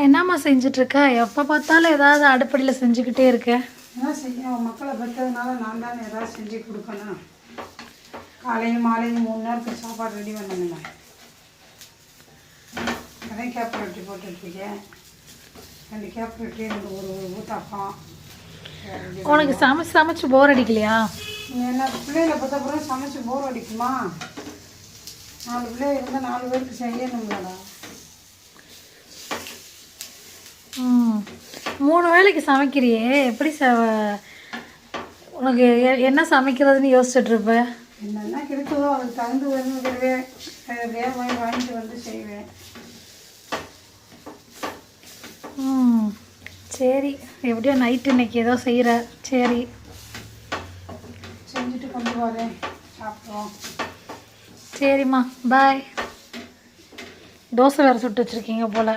என்னம்மா செஞ்சிட்ருக்க? எப்போ பார்த்தாலும் ஏதாவது அடுப்படியில் செஞ்சுக்கிட்டே இருக்க. என்ன செய்யும், மக்களை பெற்றதுனால நான் தானே ஏதாவது செஞ்சு கொடுக்கணும். காலையும் மாலையும் 3 நேரத்துக்கு சாப்பாடு ரெடி பண்ணுங்க. அதான் கேப்ப ரொட்டி போட்டுட்ருக்கேன். 2 கேப்ப ரொட்டி, ஒரு ஊத்தாப்பம். உனக்கு சமைச்சு போர் அடிக்கலையா? என்ன பிள்ளைகளை பார்த்த பிறகு சமைச்சு போர் அடிக்குமா? 4 பிள்ளைங்க இருந்தால் 4 பேருக்கு செய்யணுங்களா? 3 வேளைக்கு சமைக்கிறியே, எப்படி உனக்கு என்ன சமைக்கிறதுன்னு யோசிச்சுட்ருப்ப? என்னென்ன கிடைக்குதோ அதுக்கு தகுந்து வருவேன். எப்படியா வாங்கிட்டு வந்து செய்வேன். சரி, எப்படியோ நைட்டு இன்னைக்கு ஏதோ செய்கிற. சரி, செஞ்சுட்டு கொண்டு வரேன், சாப்பிட்றோம். சரிம்மா, பாய். தோசை வேறு சுட்டு வச்சுருக்கீங்க போல்.